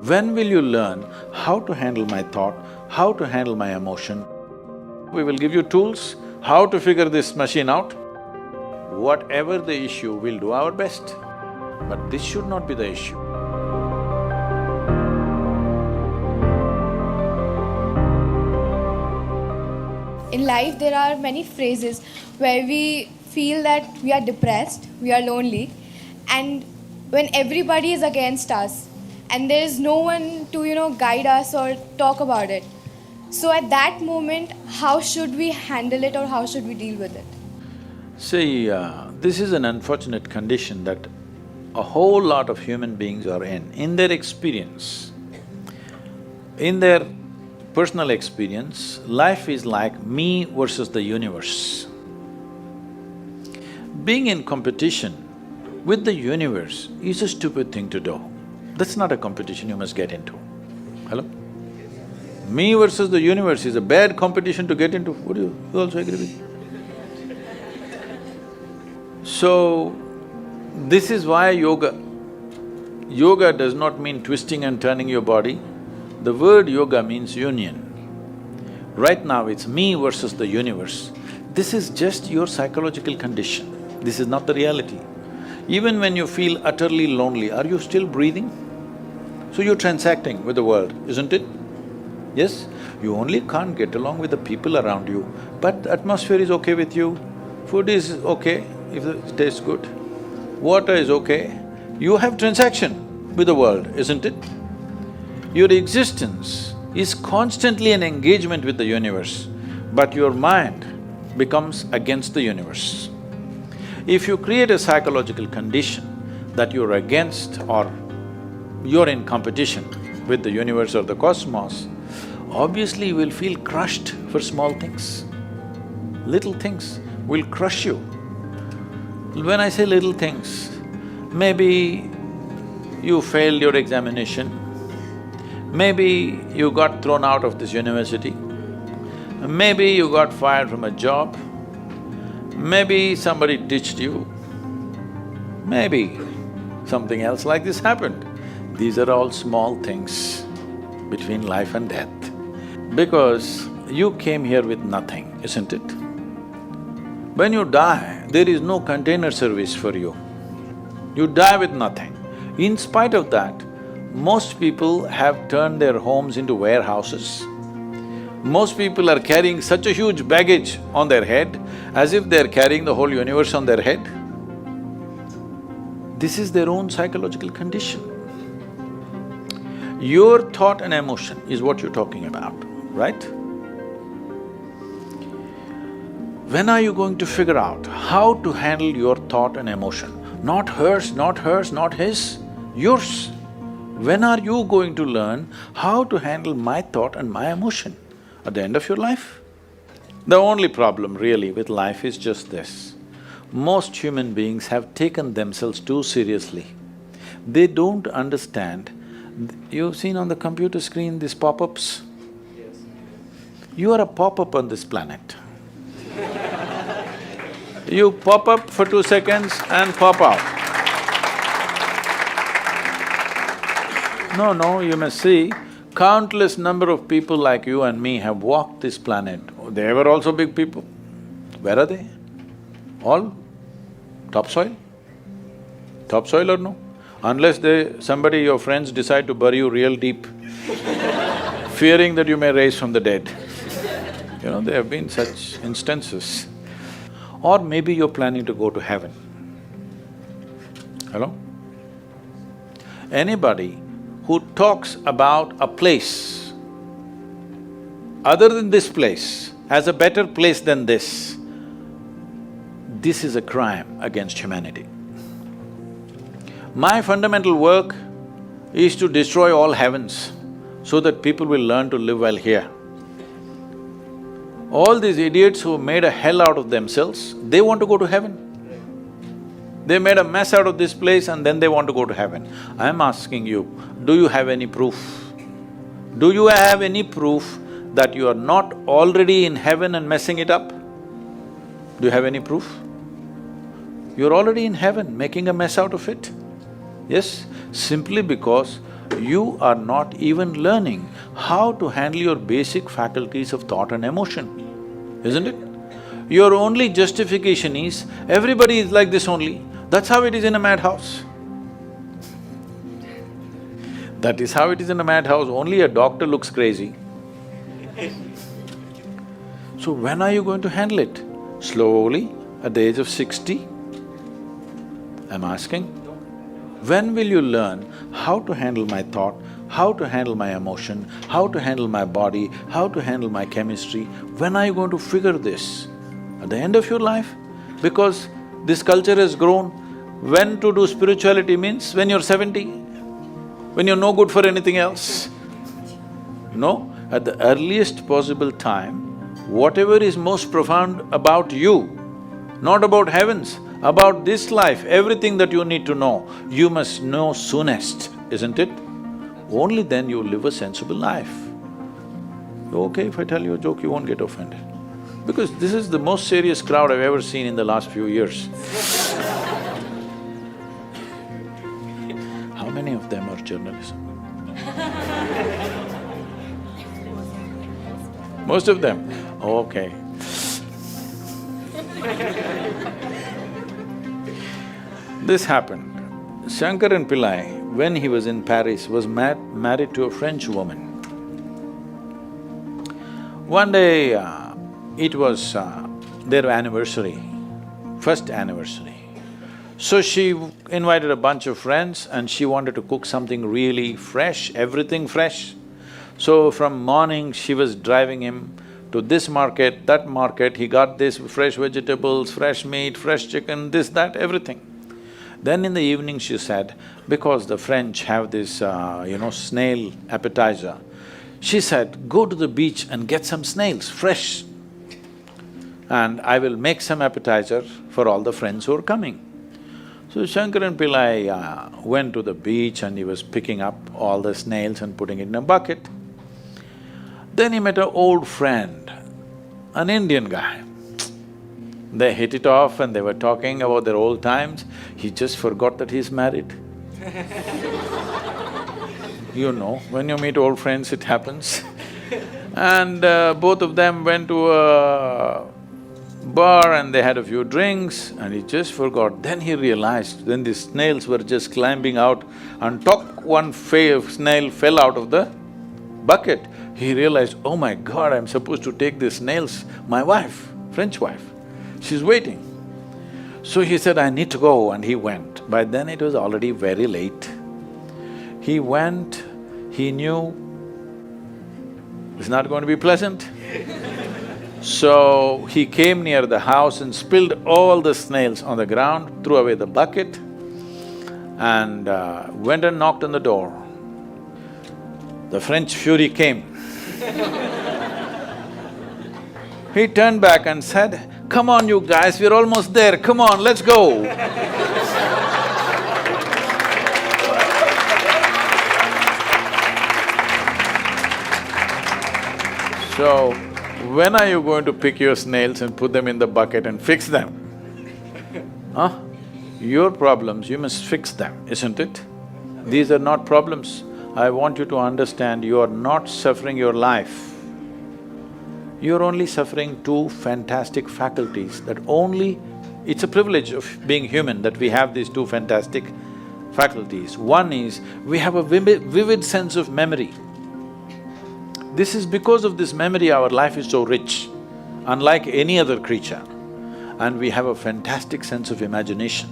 When will you learn how to handle my thought, how to handle my emotion? We will give you tools, how to figure this machine out. Whatever the issue, we'll do our best. But this should not be the issue. In life, there are many phases where we feel that we are depressed, we are lonely, and when everybody is against us and there is no one to guide us or talk about it. So at that moment, how should we handle it or how should we deal with it? See, this is an unfortunate condition that a whole lot of human beings are in. In their experience, in their personal experience, life is like me versus the universe. Being in competition with the universe is a stupid thing to do. That's not a competition you must get into. Hello? Me versus the universe is a bad competition to get into. Would you also agree with me? So, this is why yoga. Yoga does not mean twisting and turning your body. The word yoga means union. Right now it's me versus the universe. This is just your psychological condition. This is not the reality. Even when you feel utterly lonely, are you still breathing? So you're transacting with the world, isn't it? Yes? You only can't get along with the people around you, but the atmosphere is okay with you, food is okay if it tastes good, water is okay. You have transaction with the world, isn't it? Your existence is constantly an engagement with the universe, but your mind becomes against the universe. If you create a psychological condition that you're against or you're in competition with the universe or the cosmos, obviously you will feel crushed for small things. Little things will crush you. When I say little things, maybe you failed your examination, maybe you got thrown out of this university, maybe you got fired from a job, maybe somebody ditched you, maybe something else like this happened. These are all small things between life and death. Because you came here with nothing, isn't it? When you die, there is no container service for you. You die with nothing. In spite of that, most people have turned their homes into warehouses. Most people are carrying such a huge baggage on their head as if they're carrying the whole universe on their head. This is their own psychological condition. Your thought and emotion is what you're talking about, right? When are you going to figure out how to handle your thought and emotion? Not hers, not hers, not his, yours. When are you going to learn how to handle my thought and my emotion? At the end of your life? The only problem really with life is just this. Most human beings have taken themselves too seriously. They don't understand. You've seen on the computer screen these pop-ups? Yes. You are a pop-up on this planet. You pop up for 2 seconds and pop out. No, you must see, countless number of people like you and me have walked this planet. They were also big people. Where are they? All topsoil? Topsoil or no? Unless somebody, your friends decide to bury you real deep, fearing that you may rise from the dead. You know, there have been such instances. Or maybe you're planning to go to heaven. Hello? Anybody who talks about a place other than this place as a better place than this is a crime against humanity. My fundamental work is to destroy all heavens so that people will learn to live well here. All these idiots who made a hell out of themselves, they want to go to heaven. They made a mess out of this place and then they want to go to heaven. I'm asking you, do you have any proof? Do you have any proof that you are not already in heaven and messing it up? Do you have any proof? You're already in heaven, making a mess out of it. Yes, simply because you are not even learning how to handle your basic faculties of thought and emotion, isn't it? Your only justification is, everybody is like this only, that's how it is in a madhouse. That is how it is in a madhouse, only a doctor looks crazy. So when are you going to handle it? Slowly, at the age of 60? I'm asking. When will you learn how to handle my thought, how to handle my emotion, how to handle my body, how to handle my chemistry? When are you going to figure this? At the end of your life? Because this culture has grown, when to do spirituality means when you're 70, when you're no good for anything else. No, at the earliest possible time, whatever is most profound about you, not about heavens, about this life, everything that you need to know, you must know soonest, isn't it? Only then you live a sensible life. Okay, if I tell you a joke, you won't get offended. Because this is the most serious crowd I've ever seen in the last few years. How many of them are journalism? Most of them? Okay. This happened. Shankaran Pillai, when he was in Paris, was married to a French woman. One day, it was their anniversary, first anniversary. So she invited a bunch of friends and she wanted to cook something really fresh, everything fresh. So from morning, she was driving him to this market, that market, he got this fresh vegetables, fresh meat, fresh chicken, this, that, everything. Then in the evening she said, because the French have this, snail appetizer, she said, go to the beach and get some snails, fresh, and I will make some appetizer for all the friends who are coming. So Shankaran Pillai went to the beach and he was picking up all the snails and putting it in a bucket. Then he met an old friend, an Indian guy. They hit it off and they were talking about their old times. He just forgot that he's married. You know, when you meet old friends, it happens. And both of them went to a bar and they had a few drinks and he just forgot. Then he realized, then the snails were just climbing out and one snail fell out of the bucket. He realized, oh my God, I'm supposed to take these snails, my wife, French wife, she's waiting. So he said, I need to go, and he went. By then it was already very late. He went, he knew it's not going to be pleasant. So he came near the house and spilled all the snails on the ground, threw away the bucket and went and knocked on the door. The French fury came. He turned back and said, come on you guys, we're almost there, come on, let's go. So, when are you going to pick your snails and put them in the bucket and fix them? Huh? Your problems, you must fix them, isn't it? These are not problems. I want you to understand, you are not suffering your life. You're only suffering two fantastic faculties that only… It's a privilege of being human that we have these two fantastic faculties. One is, we have a vivid sense of memory. This is because of this memory our life is so rich, unlike any other creature. And we have a fantastic sense of imagination.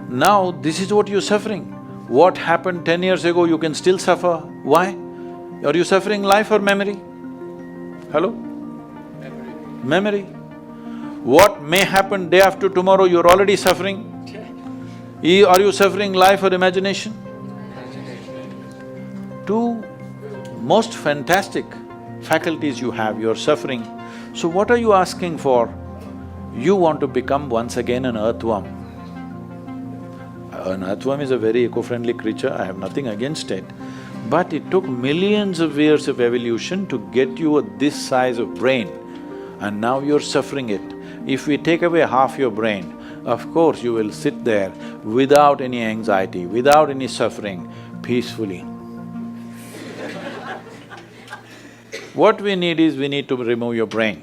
Now, this is what you're suffering. What happened 10 years ago, you can still suffer. Why? Are you suffering life or memory? Hello? Memory. What may happen day after tomorrow, you're already suffering. Are you suffering life or imagination? Two most fantastic faculties you have, you're suffering. So what are you asking for? You want to become once again an earthworm. An earthworm is a very eco-friendly creature, I have nothing against it. But it took millions of years of evolution to get you this size of brain, and now you're suffering it. If we take away half your brain, of course you will sit there without any anxiety, without any suffering, peacefully. What we need is, we need to remove your brain,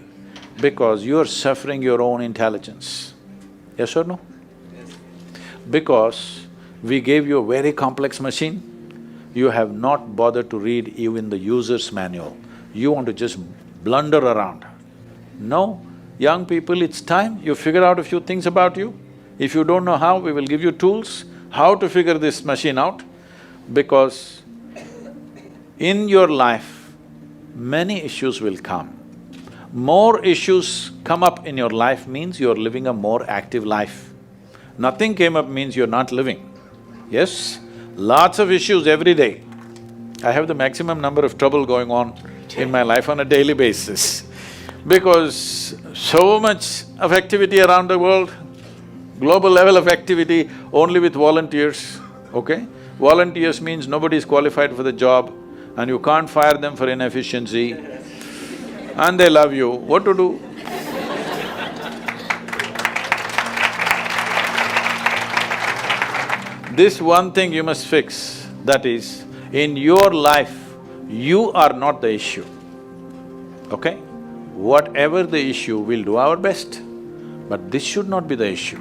because you're suffering your own intelligence. Yes or no? Yes. Because we gave you a very complex machine, you have not bothered to read even the user's manual. You want to just blunder around. No, young people, it's time you figure out a few things about you. If you don't know how, we will give you tools, how to figure this machine out, because in your life, many issues will come. More issues come up in your life means you're living a more active life. Nothing came up means you're not living. Yes? Lots of issues every day. I have the maximum number of trouble going on in my life on a daily basis, because so much of activity around the world, global level of activity only with volunteers, okay? Volunteers means nobody is qualified for the job and you can't fire them for inefficiency and they love you, what to do? This one thing you must fix, that is, in your life, you are not the issue, okay? Whatever the issue, we'll do our best, but this should not be the issue.